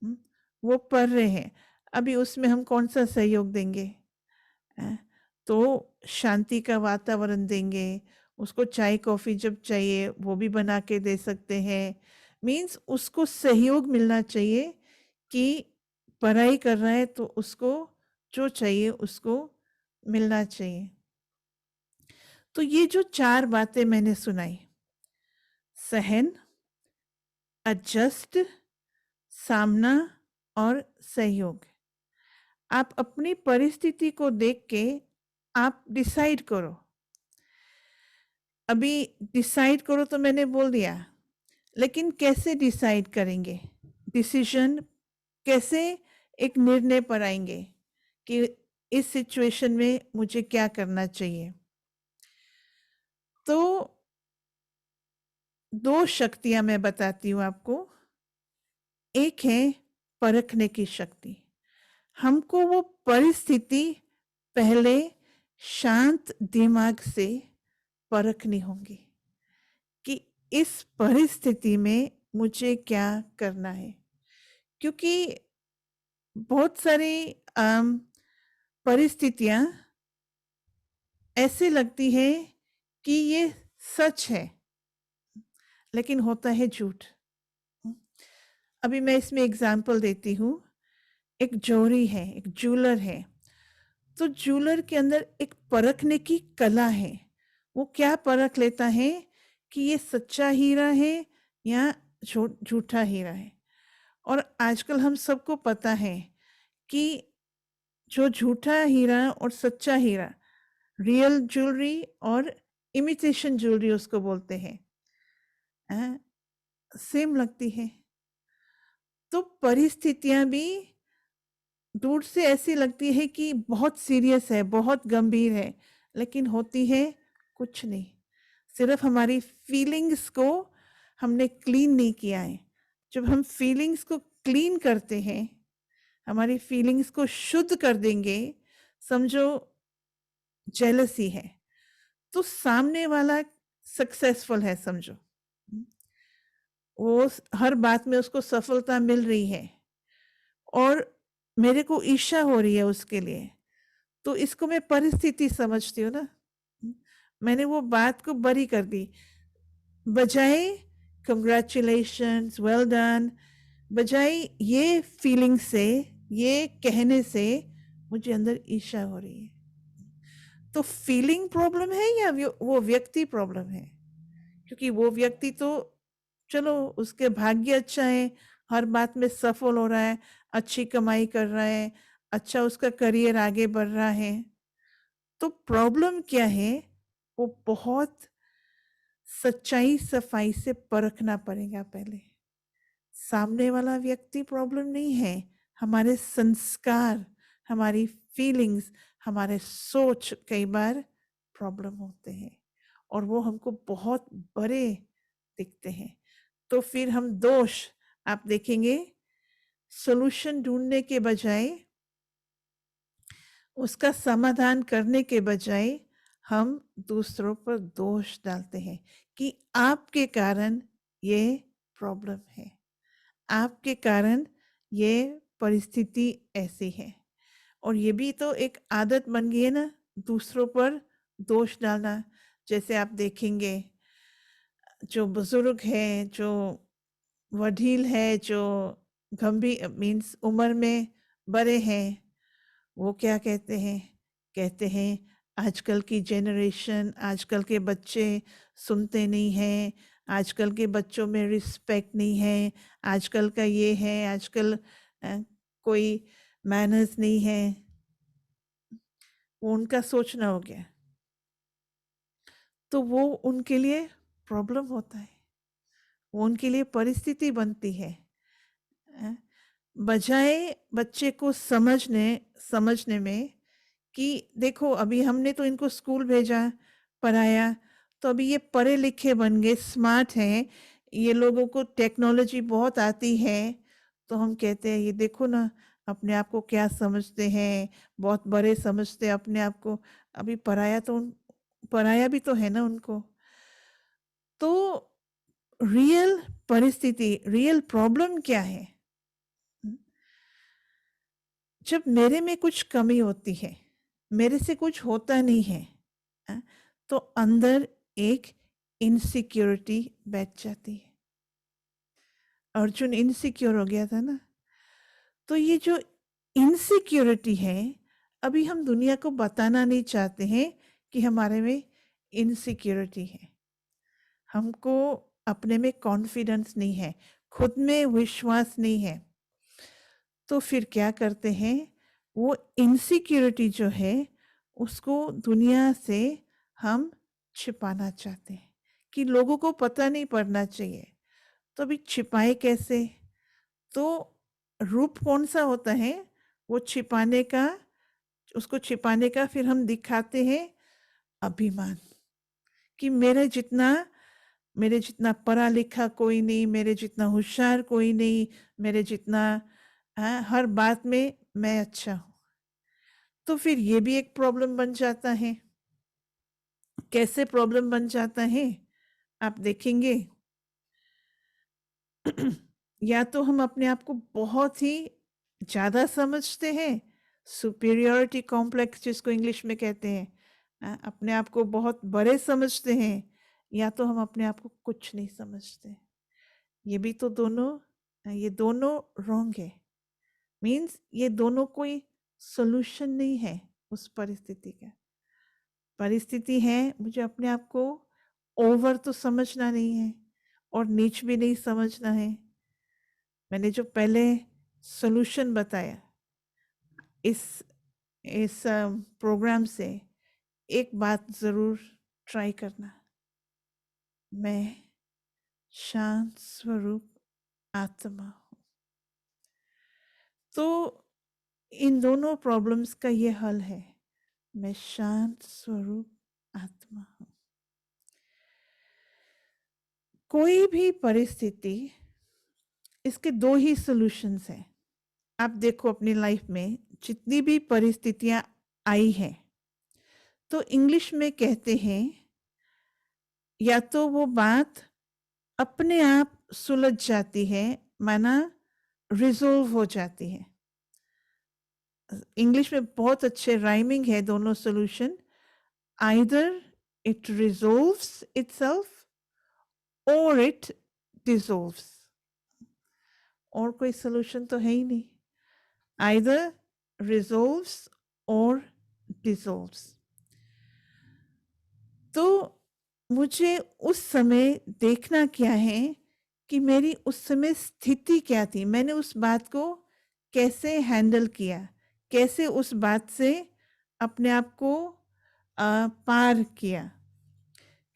हुँ? वो पढ़ रहे हैं, अभी उसमें हम कौन सा सहयोग देंगे? तो शांति का वातावरण देंगे, उसको चाय कॉफ़ी जब चाहिए वो भी बना के दे सकते हैं। मीन्स उसको सहयोग मिलना चाहिए कि पढ़ाई कर रहा है तो उसको जो चाहिए उसको मिलना चाहिए। तो ये जो 4 बातें मैंने सुनाई, सहन, एडजस्ट, सामना और सहयोग। आप अपनी परिस्थिति को देख के आप डिसाइड करो। अभी डिसाइड करो तो मैंने बोल दिया, लेकिन कैसे डिसाइड करेंगे? डिसीजन कैसे एक निर्णय पर आएँगे कि इस सिचुएशन में मुझे क्या करना चाहिए? तो 2 शक्तियाँ मैं बताती हूँ आपको। एक है परखने की शक्ति। हमको वो परिस्थिति पहले शांत दिमाग से परखनी होगी कि इस परिस्थिति में मुझे क्या करना है। क्योंकि बहुत सारी परिस्थितियाँ ऐसे लगती है कि ये सच है, लेकिन होता है झूठ। अभी मैं इसमें एग्जाम्पल देती हूँ। एक जोरी है, एक जूलर है, तो जूलर के अंदर एक परखने की कला है। वो क्या परख लेता है कि ये सच्चा हीरा है या झूठा हीरा है। और आजकल हम सबको पता है कि जो झूठा हीरा और सच्चा हीरा, रियल ज्वेलरी और इमिटेशन ज्वेलरी उसको बोलते हैं, सेम लगती है। तो परिस्थितियां भी दूर से ऐसी लगती है कि बहुत सीरियस है, बहुत गंभीर है, लेकिन होती है कुछ नहीं। सिर्फ हमारी फीलिंग्स को हमने क्लीन नहीं किया है। जब हम फीलिंग्स को क्लीन करते हैं, हमारी फीलिंग्स को शुद्ध कर देंगे, समझो जेलसी है, तो सामने वाला सक्सेसफुल है, समझो वो हर बात में उसको सफलता मिल रही है और मेरे को ईर्ष्या हो रही है उसके लिए, तो इसको मैं परिस्थिति समझती हूँ ना। मैंने वो बात को बरी कर दी, बजाय कंग्रेचुलेशंस, वेल डन, बजाय ये फीलिंग से, ये कहने से मुझे अंदर ईर्ष्या हो रही है। तो फीलिंग प्रॉब्लम है या वो व्यक्ति प्रॉब्लम है? क्योंकि वो व्यक्ति तो चलो उसके भाग्य अच्छा है, हर बात में सफल हो रहा है, अच्छी कमाई कर रहा है, अच्छा उसका करियर आगे बढ़ रहा है। तो प्रॉब्लम क्या है, वो बहुत सच्चाई सफाई से परखना पड़ेगा पहले। सामने वाला व्यक्ति प्रॉब्लम नहीं है, हमारे संस्कार, हमारी फीलिंग्स, हमारे सोच कई बार प्रॉब्लम होते हैं और वो हमको बहुत बड़े दिखते हैं। तो फिर हम दोष, आप देखेंगे, सॉल्यूशन ढूंढने के बजाय, उसका समाधान करने के बजाय हम दूसरों पर दोष डालते हैं कि आपके कारण ये प्रॉब्लम है, आपके कारण ये परिस्थिति ऐसी है। और ये भी तो एक आदत बन गई है ना, दूसरों पर दोष डालना। जैसे आप देखेंगे, जो बुजुर्ग है, जो वडील है, जो गंभीर मीन्स उम्र में बड़े हैं, वो क्या कहते हैं आजकल की जनरेशन, आजकल के बच्चे सुनते नहीं हैं, आजकल के बच्चों में रिस्पेक्ट नहीं है, आजकल का ये है, आजकल कोई मैनर्स नहीं है। वो उनका सोचना हो गया, तो वो उनके लिए प्रॉब्लम होता है, वो उनके लिए परिस्थिति बनती है। बजाय बच्चे को समझने में कि देखो अभी हमने तो इनको स्कूल भेजा, पढ़ाया, तो अभी ये पढ़े लिखे बन गए, स्मार्ट हैं, ये लोगों को टेक्नोलॉजी बहुत आती है, तो हम कहते हैं ये देखो ना अपने आप को क्या समझते हैं, बहुत बड़े समझते हैं अपने आप को। अभी पढ़ाया भी तो है ना उनको। तो रियल परिस्थिति, रियल प्रॉब्लम क्या है? जब मेरे में कुछ कमी होती है, मेरे से कुछ होता नहीं है, तो अंदर एक इनसिक्योरिटी बैठ जाती है। अर्जुन इनसिक्योर हो गया था ना, तो ये जो इनसिक्योरिटी है, अभी हम दुनिया को बताना नहीं चाहते हैं कि हमारे में इनसिक्योरिटी है, हमको अपने में कॉन्फिडेंस नहीं है, खुद में विश्वास नहीं है। तो फिर क्या करते हैं, वो इनसिक्योरिटी जो है उसको दुनिया से हम छिपाना चाहते हैं कि लोगों को पता नहीं पड़ना चाहिए। तो अभी छिपाए कैसे? तो रूप कौन सा होता है वो छिपाने का, उसको छिपाने का फिर हम दिखाते हैं अभिमान, कि मेरे जितना पढ़ा लिखा कोई नहीं, मेरे जितना होशियार कोई नहीं, मेरे जितना हर बात में मैं अच्छा हूं। तो फिर ये भी एक प्रॉब्लम बन जाता है। कैसे प्रॉब्लम बन जाता है आप देखेंगे, या तो हम अपने आप को बहुत ही ज्यादा समझते हैं, सुपीरियरिटी कॉम्प्लेक्स जिसको इंग्लिश में कहते हैं, अपने आप को बहुत बड़े समझते हैं, या तो हम अपने आप को कुछ नहीं समझते। ये भी तो ये दोनों रॉन्ग है। मीन्स ये दोनों कोई सॉल्यूशन नहीं है उस परिस्थिति का। परिस्थिति है, मुझे अपने आप को ओवर तो समझना नहीं है और नीच भी नहीं समझना है। मैंने जो पहले सॉल्यूशन बताया इस प्रोग्राम से, एक बात जरूर ट्राई करना, मैं शांत स्वरूप आत्मा हूँ। तो इन दोनों प्रॉब्लम्स का ये हल है, मैं शांत स्वरूप आत्मा हूँ। कोई भी परिस्थिति, इसके दो ही सॉल्यूशंस हैं। आप देखो अपनी लाइफ में जितनी भी परिस्थितियां आई हैं, तो इंग्लिश में कहते हैं या तो वो बात अपने आप सुलझ जाती है, माना रिजोल्व हो जाती है। इंग्लिश में बहुत अच्छे राइमिंग है दोनों सॉल्यूशन। आइदर इट रिजोल्व्स इटसेल्फ और इट डिसॉल्व्स। और कोई सॉल्यूशन तो है ही नहीं। आइदर रिजोल्व्स और डिसॉल्व्स। तो मुझे उस समय देखना क्या है कि मेरी उस समय स्थिति क्या थी, मैंने उस बात को कैसे हैंडल किया, कैसे उस बात से अपने आप को पार किया।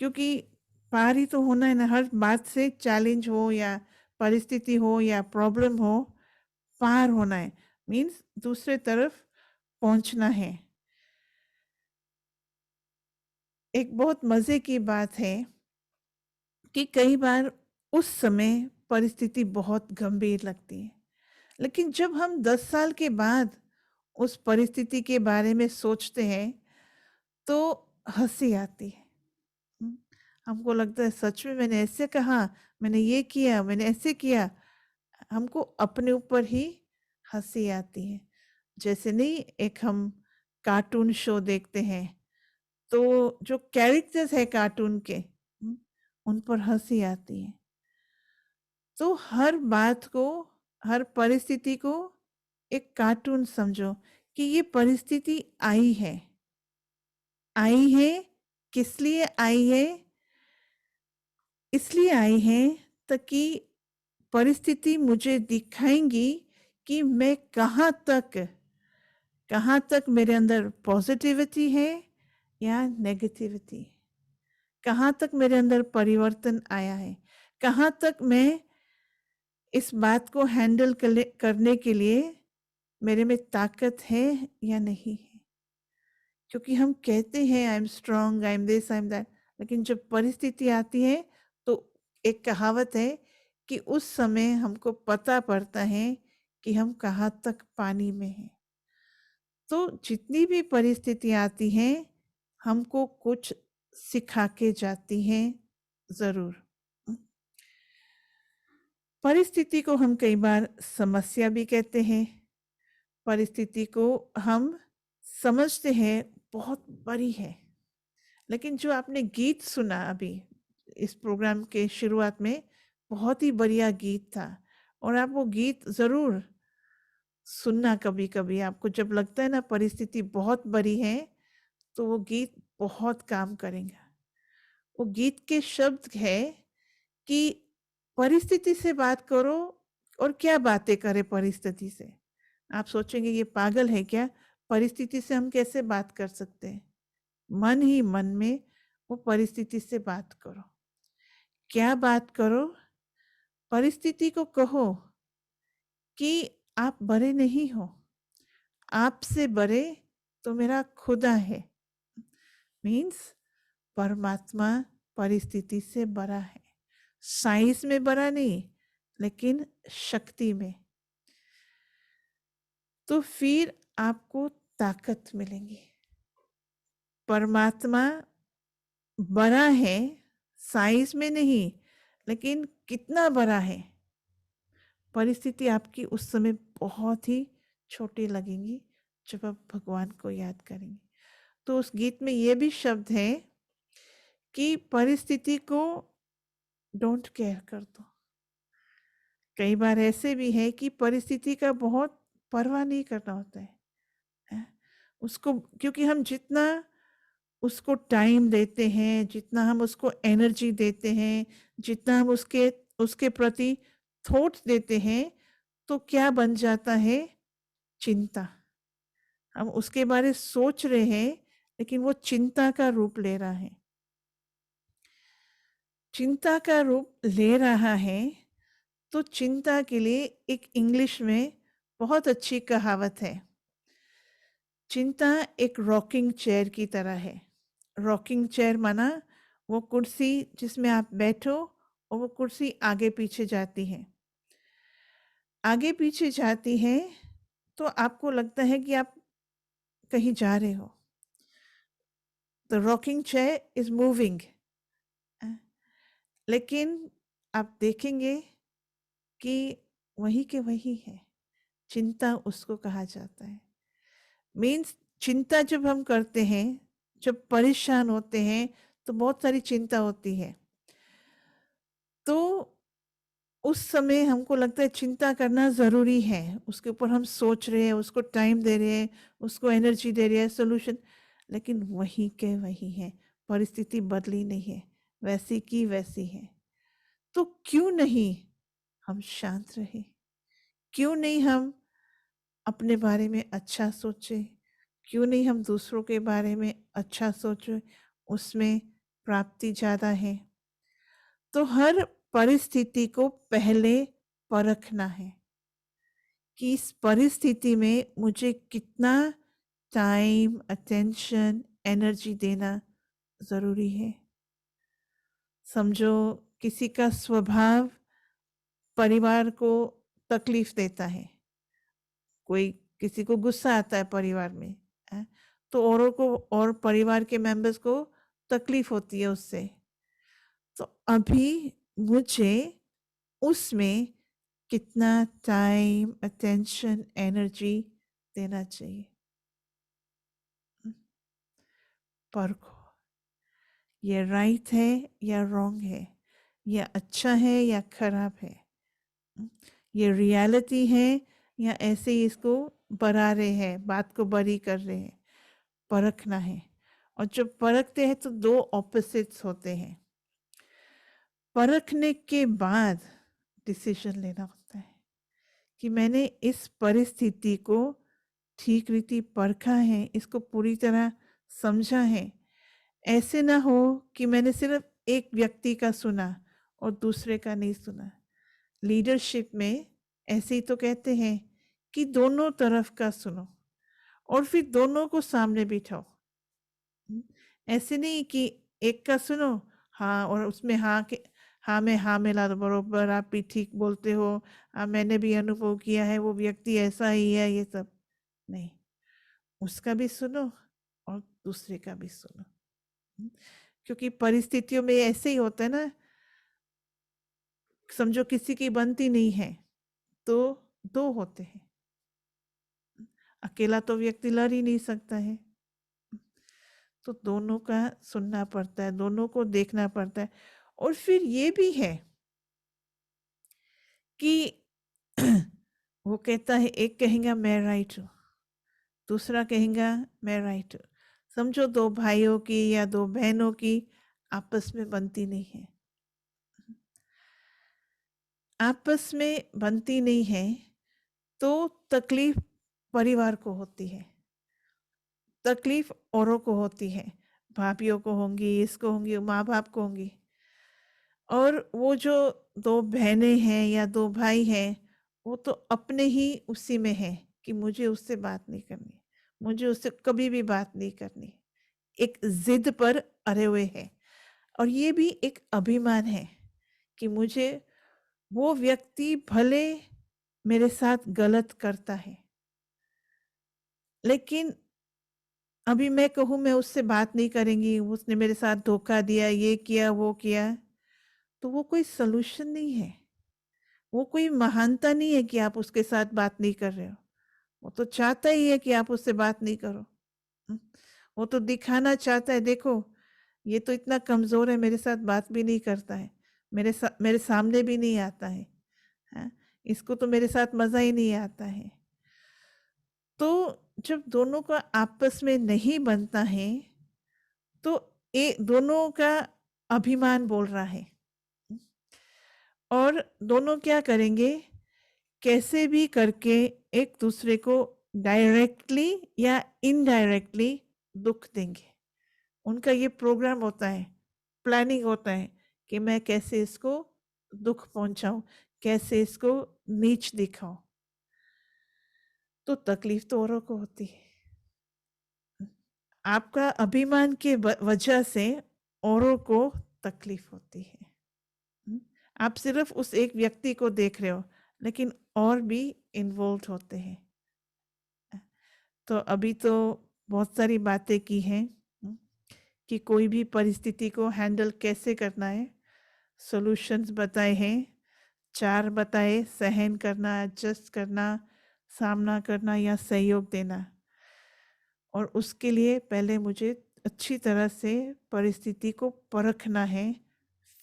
क्योंकि पार ही तो होना है ना, हर बात से चैलेंज हो या परिस्थिति हो या प्रॉब्लम हो, पार होना है। मीन्स दूसरे तरफ पहुंचना है। एक बहुत मजे की बात है कि कई बार उस समय परिस्थिति बहुत गंभीर लगती है, लेकिन जब हम 10 साल के बाद उस परिस्थिति के बारे में सोचते हैं तो हंसी आती है। हम्म, हमको लगता है सच में मैंने ऐसे कहा, मैंने ये किया, मैंने ऐसे किया। हमको अपने ऊपर ही हंसी आती है। जैसे नहीं, एक हम कार्टून शो देखते हैं तो जो कैरेक्टर्स है कार्टून के, उन पर हंसी आती है। तो हर बात को, हर परिस्थिति को एक कार्टून समझो कि ये परिस्थिति आई है। किस लिए आई है? इसलिए आई है ताकि परिस्थिति मुझे दिखाएंगी कि मैं कहाँ तक मेरे अंदर पॉजिटिविटी है या नेगेटिविटी, कहाँ तक मेरे अंदर परिवर्तन आया है, कहाँ तक मैं इस बात को हैंडल करने के लिए मेरे में ताकत है या नहीं है। क्योंकि हम कहते हैं I am strong, I am this, I am that, लेकिन जब परिस्थिति आती है तो एक कहावत है कि उस समय हमको पता पड़ता है कि हम कहाँ तक पानी में हैं। तो जितनी भी परिस्थिति आती हैं हमको कुछ सिखा के जाती हैं जरूर। परिस्थिति को हम कई बार समस्या भी कहते हैं। परिस्थिति को हम समझते हैं बहुत बड़ी है, लेकिन जो आपने गीत सुना अभी इस प्रोग्राम के शुरुआत में, बहुत ही बढ़िया गीत था। और आप वो गीत जरूर सुनना कभी कभी। आपको जब लगता है ना परिस्थिति बहुत बड़ी है, तो वो गीत बहुत काम करेगा। वो गीत के शब्द है कि परिस्थिति से बात करो, और क्या बातें करें परिस्थिति से। आप सोचेंगे ये पागल है क्या, परिस्थिति से हम कैसे बात कर सकते हैं? मन ही मन में वो परिस्थिति से बात करो। क्या बात करो? परिस्थिति को कहो कि आप बड़े नहीं हो, आपसे बड़े तो मेरा खुदा है। मीन्स परमात्मा परिस्थिति से बड़ा है। साइज में बड़ा नहीं, लेकिन शक्ति में। तो फिर आपको ताकत मिलेगी। परमात्मा बड़ा है, साइज में नहीं, लेकिन कितना बड़ा है। परिस्थिति आपकी उस समय बहुत ही छोटी लगेंगी जब आप भगवान को याद करेंगे। तो उस गीत में ये भी शब्द है कि परिस्थिति को डोंट केयर कर दो। कई बार ऐसे भी है कि परिस्थिति का बहुत परवाह नहीं करना होता है, हैं? उसको, क्योंकि हम जितना उसको टाइम देते हैं, जितना हम उसको एनर्जी देते हैं, जितना हम उसके उसके प्रति थॉट्स देते हैं, तो क्या बन जाता है? चिंता। हम उसके बारे सोच रहे हैं, लेकिन वो चिंता का रूप ले रहा है। चिंता का रूप ले रहा है, तो चिंता के लिए एक इंग्लिश में बहुत अच्छी कहावत है। चिंता एक रॉकिंग चेयर की तरह है। रॉकिंग चेयर माना वो कुर्सी जिसमें आप बैठो और वो कुर्सी आगे पीछे जाती है। आगे पीछे जाती है तो आपको लगता है कि आप कहीं जा रहे हो। The rocking chair is moving, लेकिन आप देखेंगे कि वही के वही है। चिंता उसको कहा जाता है। मीन्स चिंता जब हम करते हैं, जब परेशान होते हैं, तो बहुत सारी चिंता होती है। तो उस समय हमको लगता है चिंता करना ज़रूरी है। उसके ऊपर हम सोच रहे हैं, उसको टाइम दे रहे हैं, उसको एनर्जी दे रहे हैं, सॉल्यूशन, लेकिन वही के वही है। परिस्थिति बदली नहीं है, वैसी की वैसी है। तो क्यों नहीं हम शांत रहे? क्यों नहीं हम अपने बारे में अच्छा सोचें? क्यों नहीं हम दूसरों के बारे में अच्छा सोचें? उसमें प्राप्ति ज़्यादा है। तो हर परिस्थिति को पहले परखना है कि इस परिस्थिति में मुझे कितना टाइम, अटेंशन, एनर्जी देना ज़रूरी है। समझो किसी का स्वभाव परिवार को तकलीफ देता है। कोई किसी को गुस्सा आता है परिवार में, हैं? तो औरों को और परिवार के मेंबर्स को तकलीफ होती है उससे। तो अभी मुझे उसमें कितना टाइम, अटेंशन, एनर्जी देना चाहिए? परखो, ये राइट है या रॉन्ग है, या अच्छा है या खराब है, ये रियलिटी है या ऐसे ही इसको बढ़ा रहे हैं, बात को बड़ी कर रहे हैं। परखना है। और जब परखते हैं तो दो ऑपोजिट्स होते हैं। परखने के बाद डिसीजन लेना होता है कि मैंने इस परिस्थिति को ठीक रीति परखा है, इसको पूरी तरह समझा है। ऐसे ना हो कि मैंने सिर्फ एक व्यक्ति का सुना और दूसरे का नहीं सुना। लीडरशिप में ऐसे ही तो कहते हैं कि दोनों तरफ का सुनो और फिर दोनों को सामने बिठाओ। ऐसे नहीं कि एक का सुनो, हाँ, और उसमें हाँ के हाँ में हाँ मिला दो, बरोबर आप भी ठीक बोलते हो, मैंने भी अनुभव किया है, वो व्यक्ति ऐसा ही है, ये सब नहीं। उसका भी सुनो और दूसरे का भी सुनो। क्योंकि परिस्थितियों में ऐसे ही होता है ना, समझो किसी की बनती नहीं है तो दो होते हैं। अकेला तो व्यक्ति लड़ ही नहीं सकता है, तो दोनों का सुनना पड़ता है, दोनों को देखना पड़ता है। और फिर ये भी है कि वो कहता है, एक कहेगा मैं राइट हूँ, दूसरा कहेगा मैं राइट हूँ। समझो दो भाइयों की या दो बहनों की आपस में बनती नहीं है, आपस में बनती नहीं है, तो तकलीफ परिवार को होती है, तकलीफ औरों को होती है, भाभीियों को होंगी, इसको होंगी, माँ बाप को होंगी। और वो जो दो बहनें हैं या दो भाई हैं, वो तो अपने ही उसी में है कि मुझे उससे बात नहीं करनी, मुझे उससे कभी भी बात नहीं करनी, एक जिद पर अड़े हुए हैं। और ये भी एक अभिमान है कि मुझे वो व्यक्ति भले मेरे साथ गलत करता है, लेकिन अभी मैं कहूँ मैं उससे बात नहीं करेंगी, उसने मेरे साथ धोखा दिया, ये किया, वो किया, तो वो कोई सलूशन नहीं है, वो कोई महानता नहीं है कि आप उसके साथ बात नहीं कर रहे हो। वो तो चाहता ही है कि आप उससे बात नहीं करो। वो तो दिखाना चाहता है, देखो ये तो इतना कमजोर है, मेरे साथ बात भी नहीं करता है, मेरे सामने भी नहीं आता है, हाँ? इसको तो मेरे साथ मजा ही नहीं आता है। तो जब दोनों का आपस में नहीं बनता है, तो दोनों का अभिमान बोल रहा है, और दोनों क्या करेंगे, कैसे भी करके एक दूसरे को डायरेक्टली या इनडायरेक्टली दुख देंगे। उनका ये प्रोग्राम होता है, प्लानिंग होता है कि मैं कैसे इसको दुख पहुंचाऊं, कैसे इसको नीच दिखाऊं। तो तकलीफ तो औरों को होती है, आपका अभिमान के वजह से औरों को तकलीफ होती है। आप सिर्फ उस एक व्यक्ति को देख रहे हो, लेकिन और भी इन्वॉल्व होते हैं। तो अभी तो बहुत सारी बातें की हैं कि कोई भी परिस्थिति को हैंडल कैसे करना है, सॉल्यूशंस बताए हैं, 4 बताए, सहन करना, एडजस्ट करना, सामना करना या सहयोग देना। और उसके लिए पहले मुझे अच्छी तरह से परिस्थिति को परखना है,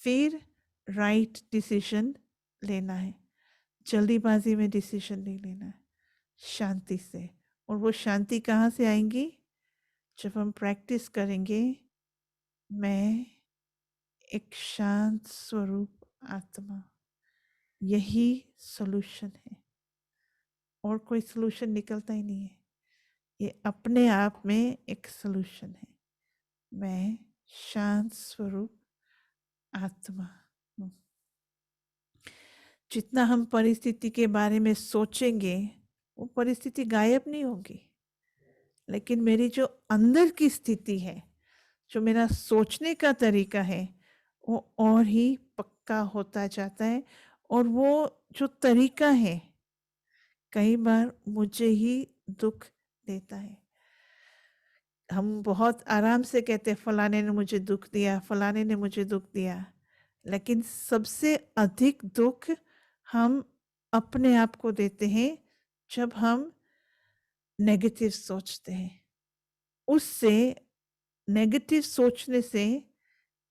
फिर राइट डिसीजन लेना है। जल्दीबाजी में डिसीजन नहीं लेना है, शांति से। और वो शांति कहाँ से आएंगी? जब हम प्रैक्टिस करेंगे, मैं एक शांत स्वरूप आत्मा, यही सॉल्यूशन है, और कोई सॉल्यूशन निकलता ही नहीं है। ये अपने आप में एक सॉल्यूशन है, मैं शांत स्वरूप आत्मा हूँ। जितना हम परिस्थिति के बारे में सोचेंगे, वो परिस्थिति गायब नहीं होगी, लेकिन मेरी जो अंदर की स्थिति है, जो मेरा सोचने का तरीका है, वो और ही पक्का होता जाता है। और वो जो तरीका है, कई बार मुझे ही दुख देता है। हम बहुत आराम से कहते हैं फलाने ने मुझे दुख दिया, फलाने ने मुझे दुख दिया, लेकिन सबसे अधिक दुख हम अपने आप को देते हैं जब हम नेगेटिव सोचते हैं। उससे, नेगेटिव सोचने से,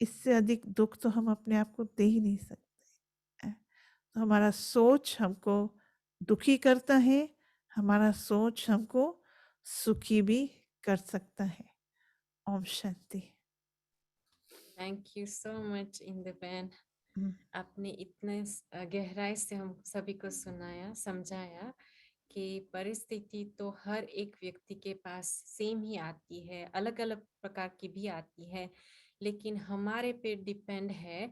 इससे अधिक दुख तो हम अपने आप को दे ही नहीं सकते। तो हमारा सोच हमको दुखी करता है, हमारा सोच हमको सुखी भी कर सकता है। Om Shanti. Thank you so much Induben. हम्म, आपने इतने गहराई से हम सभी को सुनाया, समझाया कि परिस्थिति तो हर एक व्यक्ति के पास सेम ही आती है, अलग अलग प्रकार की भी आती है, लेकिन हमारे पे डिपेंड है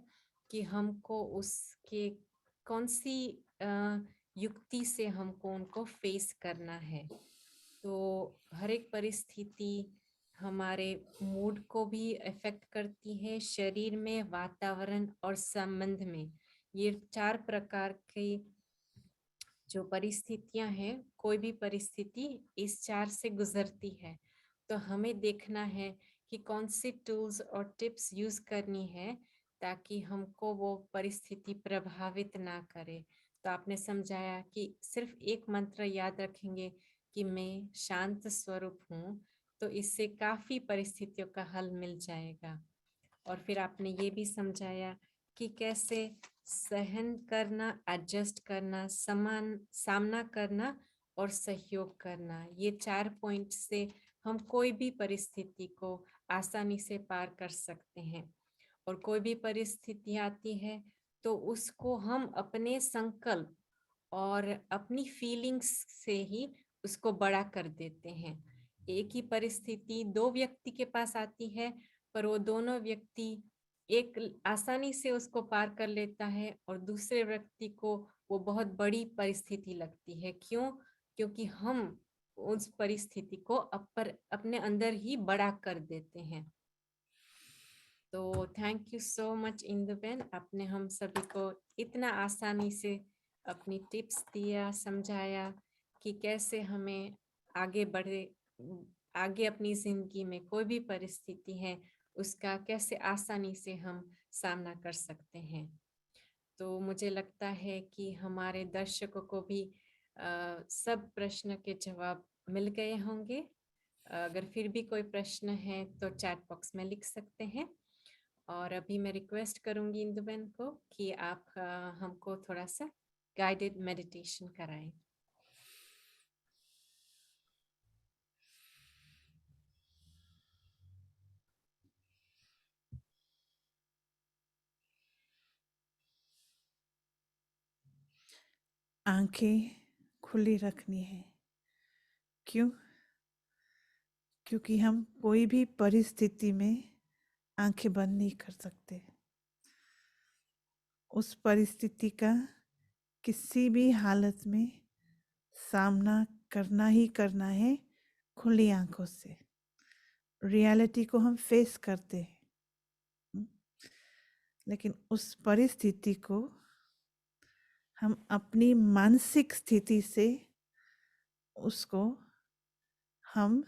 कि हमको उसके कौन सी युक्ति से हमको उनको फेस करना है। तो हर एक परिस्थिति हमारे मूड को भी इफेक्ट करती है, शरीर में, वातावरण और संबंध में। ये 4 प्रकार की जो परिस्थितियां हैं, कोई भी परिस्थिति इस 4 से गुजरती है। तो हमें देखना है कि कौन सी टूल्स और टिप्स यूज करनी है ताकि हमको वो परिस्थिति प्रभावित ना करे। तो आपने समझाया कि सिर्फ एक मंत्र याद रखेंगे कि मैं शांत स्वरूप हूँ, तो इससे काफी परिस्थितियों का हल मिल जाएगा। और फिर आपने ये भी समझाया कि कैसे सहन करना, एडजस्ट करना, सामना करना और सहयोग करना, ये 4 पॉइंट से हम कोई भी परिस्थिति को आसानी से पार कर सकते हैं। और कोई भी परिस्थिति आती है तो उसको हम अपने संकल्प और अपनी फीलिंग्स से ही उसको बड़ा कर देते हैं। एक ही परिस्थिति 2 व्यक्ति के पास आती है, पर वो दोनों व्यक्ति एक आसानी से उसको पार कर लेता है और दूसरे व्यक्ति को वो बहुत बड़ी परिस्थिति लगती है। क्यों? क्योंकि हम उस परिस्थिति को अपने अंदर ही बड़ा कर देते हैं। तो थैंक यू सो मच इंदुबेन, आपने हम सभी को इतना आसानी से अपनी टिप्स दिया, समझाया कि कैसे हमें आगे बढ़े, आगे अपनी जिंदगी में कोई भी परिस्थिति है उसका कैसे आसानी से हम सामना कर सकते हैं। तो मुझे लगता है कि हमारे दर्शकों को भी सब प्रश्न के जवाब मिल गए होंगे। अगर फिर भी कोई प्रश्न है तो चैट बॉक्स में लिख सकते हैं। और अभी मैं रिक्वेस्ट करूंगी इंदुबेन को कि आप हमको थोड़ा सा गाइडेड मेडिटेशन कराएं। आंखें खुली रखनी है। क्यों? क्योंकि हम कोई भी परिस्थिति में आंखें बंद नहीं कर सकते। उस परिस्थिति का किसी भी हालत में सामना करना ही करना है खुली आंखों से। रियलिटी को हम फेस करते हैं, लेकिन उस परिस्थिति को हम अपनी मानसिक स्थिति से उसको हम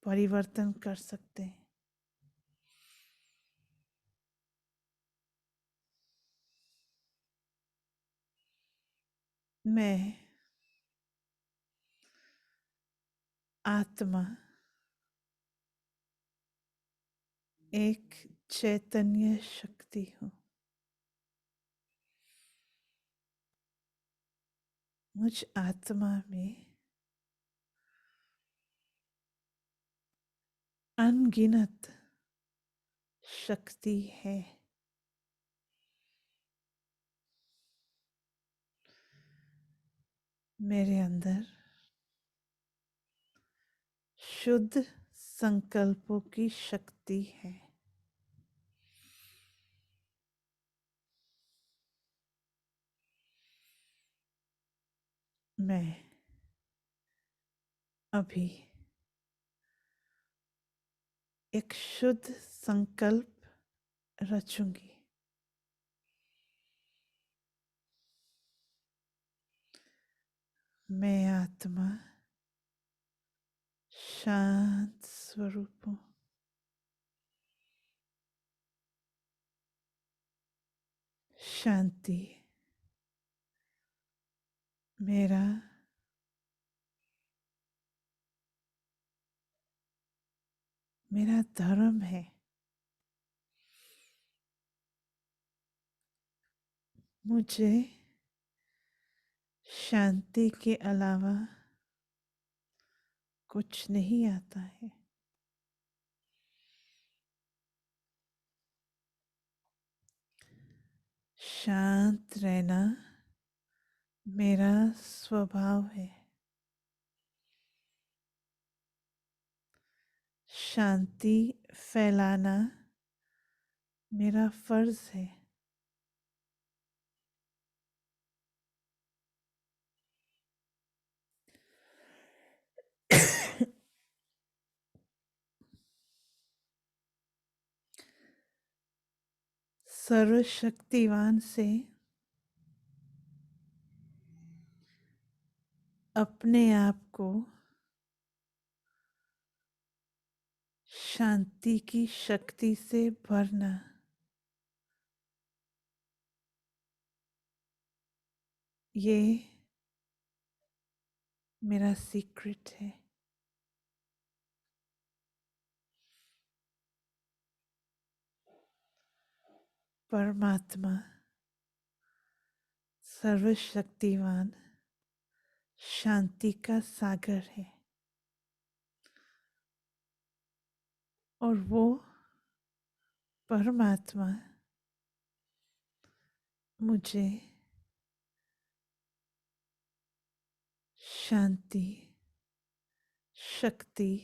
परिवर्तन कर सकते हैं। मैं आत्मा एक चैतन्य शक्ति हूँ। मुझ आत्मा में अनगिनत शक्ति है। मेरे अंदर शुद्ध संकल्पों की शक्ति है। मैं अभी एक शुद्ध संकल्प रचूंगी। मैं आत्मा शांत स्वरूप हूँ। शांति मेरा धर्म है। मुझे शांति के अलावा कुछ नहीं आता है। शांत रहना मेरा स्वभाव है। शांति फैलाना मेरा फर्ज है। सर्वशक्तिवान से अपने आप को शांति की शक्ति से भरना, ये मेरा सीक्रेट है। परमात्मा सर्वशक्तिवान शांति का सागर है और वो परमात्मा मुझे शांति, शक्ति,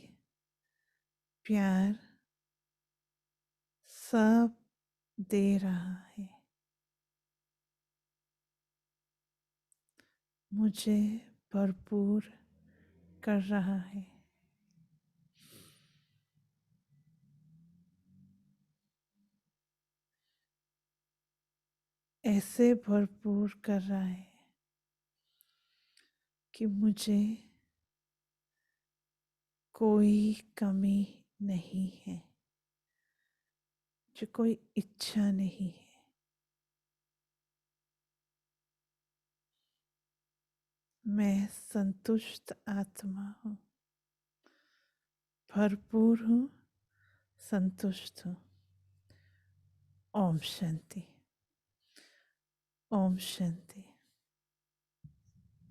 प्यार सब दे रहा है। मुझे भरपूर कर रहा है। ऐसे भरपूर कर रहा है कि मुझे कोई कमी नहीं है, जो कोई इच्छा नहीं है। मैं संतुष्ट आत्मा हूँ। भरपूर हूँ, संतुष्ट हूँ। ओम शांति। ओम शांति।